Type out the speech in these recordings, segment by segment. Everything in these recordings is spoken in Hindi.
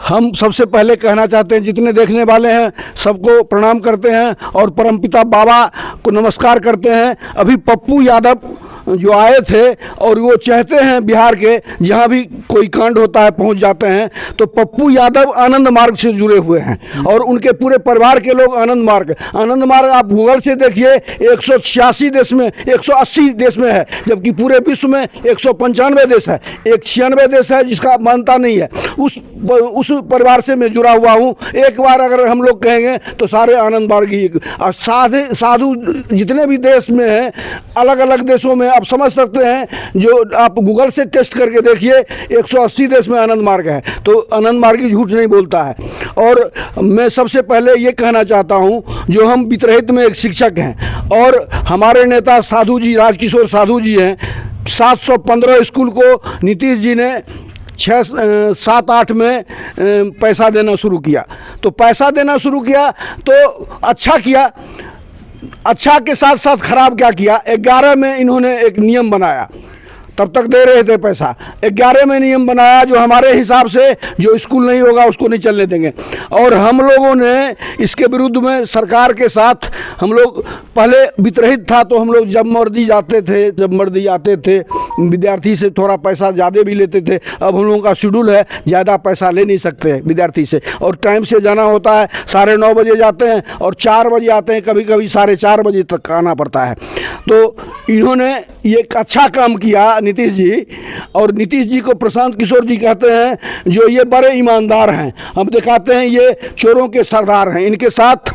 हम सबसे पहले कहना चाहते हैं, जितने देखने वाले हैं सबको प्रणाम करते हैं और परमपिता बाबा को नमस्कार करते हैं। अभी पप्पू यादव जो आए थे और वो चाहते हैं बिहार के जहाँ भी कोई कांड होता है पहुँच जाते हैं, तो पप्पू यादव आनंद मार्ग से जुड़े हुए हैं और उनके पूरे परिवार के लोग आनंद मार्ग आप गूगल से देखिए 186 देश में 180 देश में है, जबकि पूरे विश्व में 195 देश है। एक 96 देश है जिसका मान्यता नहीं है। उस परिवार से मैं जुड़ा हुआ हूँ। एक बार अगर हम लोग कहेंगे तो सारे आनंद मार्ग ही, और साधु जितने भी देश में हैं, अलग अलग देशों में आप समझ सकते हैं, जो आप गूगल से टेस्ट करके देखिए 180 देश में आनंद मार्ग है। तो आनंद मार्गी झूठ नहीं बोलता है। और मैं सबसे पहले ये कहना चाहता हूँ, जो हम बितरहित में एक शिक्षक हैं और हमारे नेता साधु जी, राजकिशोर साधु जी हैं, 715 स्कूल को नीतीश जी ने 6-7-8 में पैसा देना शुरू किया। तो पैसा देना शुरू किया तो अच्छा किया, अच्छा के साथ साथ खराब क्या किया। 11 में इन्होंने एक नियम बनाया, तब तक दे रहे थे पैसा। 11 में नियम बनाया जो हमारे हिसाब से जो स्कूल नहीं होगा उसको नहीं चलने देंगे। और हम लोगों ने इसके विरुद्ध में सरकार के साथ, हम लोग पहले वितरहित था तो हम लोग जब मर्जी आते थे, विद्यार्थी से थोड़ा पैसा ज़्यादा भी लेते थे। अब हम लोगों का शेड्यूल है, ज़्यादा पैसा ले नहीं सकते विद्यार्थी से, और टाइम से जाना होता है। 9:30 बजे जाते हैं और 4 बजे आते हैं, कभी कभी 4:30 बजे तक आना पड़ता है। तो इन्होंने ये एक अच्छा काम किया नीतीश जी, और नीतीश जी को प्रशांत किशोर जी कहते हैं, जो ये बड़े ईमानदार हैं। हम दिखाते हैं ये चोरों के सरदार हैं। इनके साथ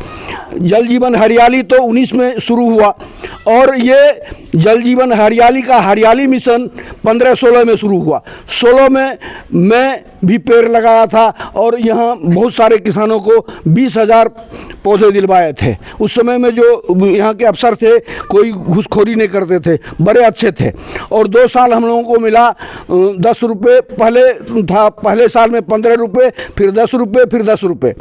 जल जीवन हरियाली तो 19 में शुरू हुआ, और ये जल जीवन हरियाली का हरियाली मिशन 15-16 में शुरू हुआ। 16 में मैं भी पेड़ लगाया था और यहाँ बहुत सारे किसानों को 20,000 पौधे दिलवाए थे। उस समय में जो यहाँ के अफसर थे कोई घूसखोरी नहीं करते थे, बड़े अच्छे थे। और 2 साल हम लोगों को मिला 10 रुपये, पहले था, पहले साल में 15 रुपये, फिर 10 रुपये, फिर 10 रुपये,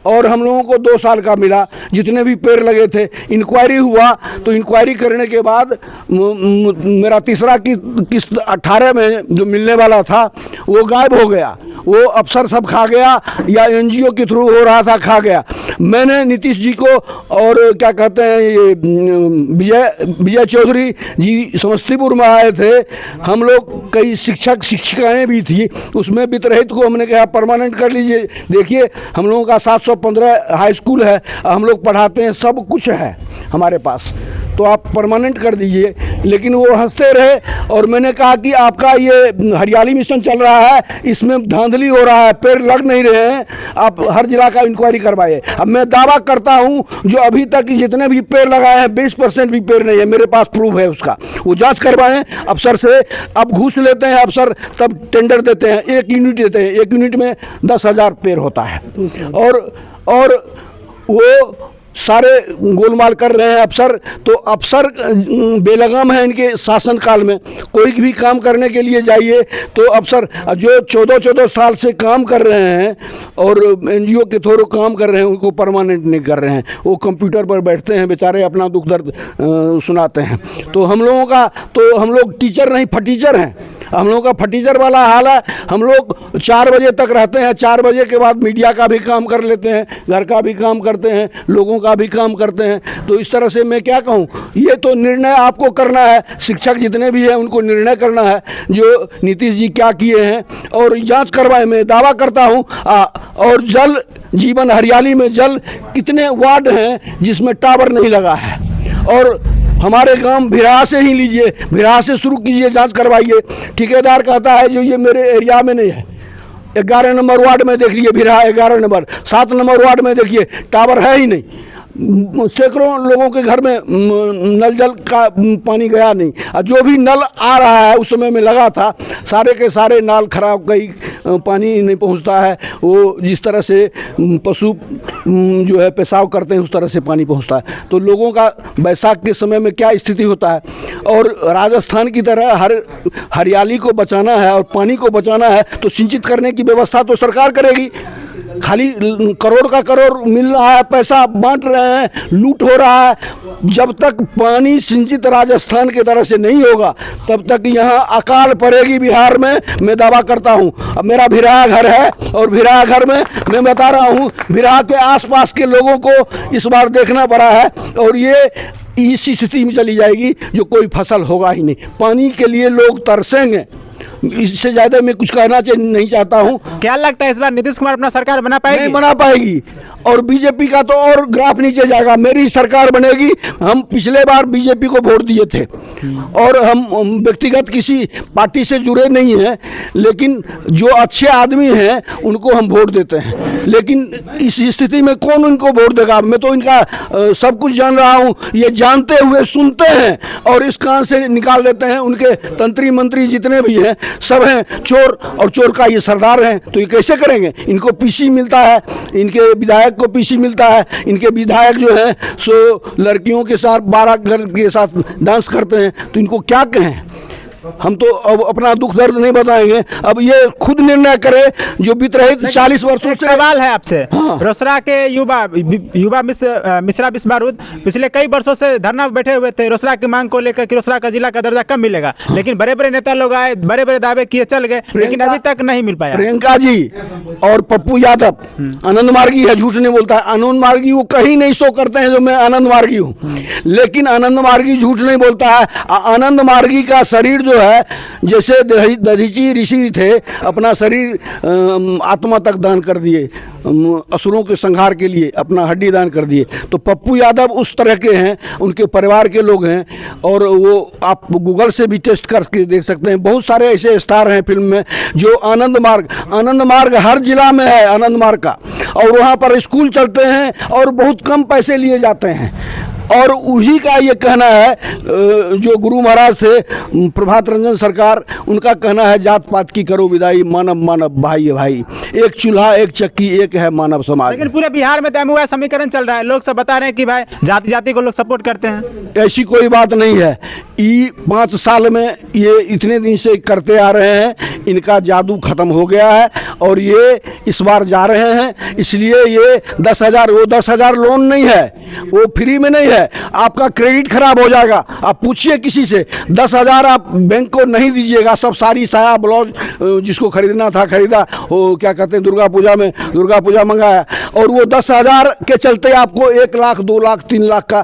और हम लोगों को 2 साल का मिला। जितने भी पेड़ लगे थे, इंक्वायरी हुआ, तो इंक्वायरी करने के बाद मेरा तीसरा किस्त 18 में जो मिलने वाला था वो गायब हो गया। वो अफसर सब खा गया, या NGO के थ्रू हो रहा था, खा गया। मैंने नीतीश जी को, और क्या कहते हैं, ये विजय चौधरी जी समस्तीपुर में आए थे, हम लोग कई शिक्षक शिक्षिकाएं भी थी, उसमें वितरहित को हमने कहा परमानेंट कर लीजिए। देखिए हम लोगों का 715 हाई स्कूल है, हम लोग पढ़ाते हैं, सब कुछ है हमारे पास, तो आप परमानेंट कर दीजिए। लेकिन वो हंसते रहे, और मैंने कहा कि आपका ये हरियाली मिशन चल रहा है, इसमें धांधली हो रहा है, पेड़ लग नहीं रहे हैं, आप हर जिला का इंक्वायरी करवाइए। अब मैं दावा करता हूं, जो अभी तक जितने भी पेड़ लगाए हैं 20% भी पेड़ नहीं है, मेरे पास प्रूफ है उसका। वो जांच करवाएं अफसर से। अब घूस लेते हैं अफसर, तब टेंडर देते हैं, 1 यूनिट देते हैं, 1 यूनिट में 10,000 पेड़ होता है, और वो सारे गोलमाल कर रहे हैं अफसर। तो अफसर बेलगाम है इनके शासनकाल में। कोई भी काम करने के लिए जाइए तो अफसर जो 14-14 साल से काम कर रहे हैं और NGO के थ्रू काम कर रहे हैं, उनको परमानेंट नहीं कर रहे हैं। वो कंप्यूटर पर बैठते हैं बेचारे, अपना दुख दर्द सुनाते हैं। तो हम लोग टीचर नहीं फटीचर हैं। हम लोगों का फटीचर वाला हाल है। हम लोग 4 बजे तक रहते हैं, 4 बजे के बाद मीडिया का भी काम कर लेते हैं, घर का भी काम करते हैं, लोगों का भी काम करते हैं। तो इस तरह से मैं क्या कहूँ, ये तो निर्णय आपको करना है, शिक्षक जितने भी हैं उनको निर्णय करना है जो नीतीश जी क्या किए हैं, और जांच करवाए। मैं दावा करता हूँ। और जल जीवन हरियाली में जल कितने वार्ड हैं जिसमें टावर नहीं लगा है, और हमारे गांव भिराहा से ही लीजिए, भिराहा से शुरू कीजिए, जांच करवाइए। ठेकेदार कहता है जो ये मेरे एरिया में नहीं है। 11 नंबर वार्ड में देख लीजिए भिराहा, 11 नंबर, 7 नंबर वार्ड में देखिए टावर है ही नहीं। सैकड़ों लोगों के घर में नल जल का पानी गया नहीं, और जो भी नल आ रहा है उस समय में लगा था, सारे के सारे नाल खराब, कहीं पानी नहीं पहुंचता है। वो जिस तरह से पशु जो है पेशाब करते हैं उस तरह से पानी पहुंचता है। तो लोगों का बैसाख के समय में क्या स्थिति होता है। और राजस्थान की तरह हरियाली को बचाना है और पानी को बचाना है, तो सिंचित करने की व्यवस्था तो सरकार करेगी। खाली करोड़ का करोड़ मिल रहा है, पैसा बांट रहे हैं, लूट हो रहा है। जब तक पानी सिंचित राजस्थान की तरह से नहीं होगा तब तक यहाँ अकाल पड़ेगी बिहार में, मैं दावा करता हूँ। अब मेरा भिराहा घर है और भिराहा घर में मैं बता रहा हूँ, भिराहा के आसपास के लोगों को इस बार देखना पड़ा है और ये इसी स्थिति में चली जाएगी जो कोई फसल होगा ही नहीं। पानी के लिए लोग तरसेंगे, इससे ज्यादा मैं कुछ कहना नहीं चाहता हूँ। क्या लगता है इस बार नीतीश कुमार अपना सरकार बना पाएगी? नहीं बना पाएगी और बीजेपी का तो और ग्राफ नीचे जाएगा। मेरी सरकार बनेगी। हम पिछले बार बीजेपी को वोट दिए थे और हम व्यक्तिगत किसी पार्टी से जुड़े नहीं हैं, लेकिन जो अच्छे आदमी हैं उनको हम वोट देते हैं। लेकिन इस स्थिति में कौन उनको वोट देगा? मैं तो इनका सब कुछ जान रहा हूँ। ये जानते हुए सुनते हैं और इस कान से निकाल देते हैं। उनके तंत्री मंत्री जितने भी हैं सब हैं चोर और चोर का ये सरदार हैं। तो ये कैसे करेंगे? इनको पीसी मिलता है, इनके विधायक को पीसी मिलता है। इनके विधायक जो हैं सो लड़कियों के साथ 12 घर के साथ डांस करते हैं। तो इनको क्या कहें? हम तो अब अपना दुख दर्द नहीं बताएंगे। अब ये खुद निर्णय करे जो बीत रहे 40 वर्षों से। सवाल है आपसे। हाँ। रोसड़ा के युवा मिश्रा बिस्मारुद पिछले कई वर्षों से धरना बैठे हुए थे रोसड़ा की मांग को लेकर कि रोसड़ा का जिला का दर्जा कब मिलेगा। लेकिन बड़े बड़े नेता लोग आए, बड़े बड़े दावे किए, चल गए, लेकिन अभी तक नहीं मिल पाया। प्रियंका जी और पप्पू यादव आनंद मार्गी है, झूठ नहीं बोलता है। आनंद मार्गी वो कहीं नहीं शो करते हैं जो मैं आनंद मार्गी हूँ, लेकिन आनंद मार्गी झूठ नहीं बोलता है। आनंद मार्गी का शरीर जो है जैसे दधीची ऋषि थे, अपना शरीर आत्मा तक दान कर दिए, असुरों के संहार के लिए अपना हड्डी दान कर दिए। तो पप्पू यादव उस तरह के हैं, उनके परिवार के लोग हैं और वो आप गूगल से भी टेस्ट करके देख सकते हैं। बहुत सारे ऐसे स्टार हैं फिल्म में जो आनंद मार्ग हर जिला में है आनंद मार्ग का, और वहाँ पर स्कूल चलते हैं और बहुत कम पैसे लिए जाते हैं। और उसी का ये कहना है, जो गुरु महाराज थे प्रभात रंजन सरकार, उनका कहना है जात पात की करो विदाई, मानव मानव भाई है भाई, एक चूल्हा एक चक्की एक है मानव समाज। लेकिन पूरे बिहार में तय हुआ समीकरण चल रहा है, लोग सब बता रहे हैं कि भाई जाति जाति को लोग सपोर्ट करते हैं। ऐसी कोई बात नहीं है। 5 साल में ये इतने दिन से करते आ रहे हैं, इनका जादू खत्म हो गया है और ये इस बार जा रहे हैं। इसलिए ये 10,000, वो 10,000 लोन नहीं है, वो फ्री में नहीं है। आपका क्रेडिट खराब हो जाएगा। आप पूछिए किसी से, 10,000 आप बैंक को नहीं दीजिएगा। सब साड़ी साया ब्लाउज जिसको खरीदना था खरीदा, वो क्या कहते हैं दुर्गा पूजा मंगाया, और वो 10,000 के चलते आपको 1 लाख 2 लाख 3 लाख का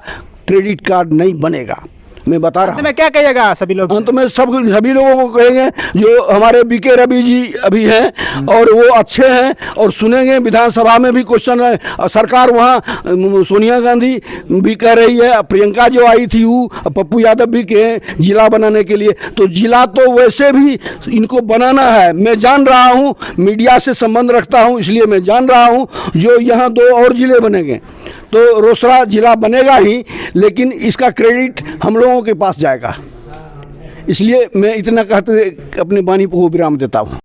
क्रेडिट कार्ड नहीं बनेगा। मैं बता रहा हूँ। मैं क्या कहिएगा सभी लोग? अंत में सभी लोगों को कहेंगे जो हमारे बीके रवि जी अभी हैं और वो अच्छे हैं और सुनेंगे। विधानसभा में भी क्वेश्चन है, सरकार वहाँ सोनिया गांधी भी कह रही है, प्रियंका जो आई थी वो, पप्पू यादव भी कहे जिला बनाने के लिए। तो जिला तो वैसे भी इनको बनाना है। मैं जान रहा हूँ, मीडिया से संबंध रखता हूँ, इसलिए मैं जान रहा हूँ जो यहाँ 2 और जिले बनेंगे तो रोसड़ा जिला बनेगा ही, लेकिन इसका क्रेडिट हम लोगों के पास जाएगा। इसलिए मैं इतना कहते अपनी वाणी को विराम देता हूँ।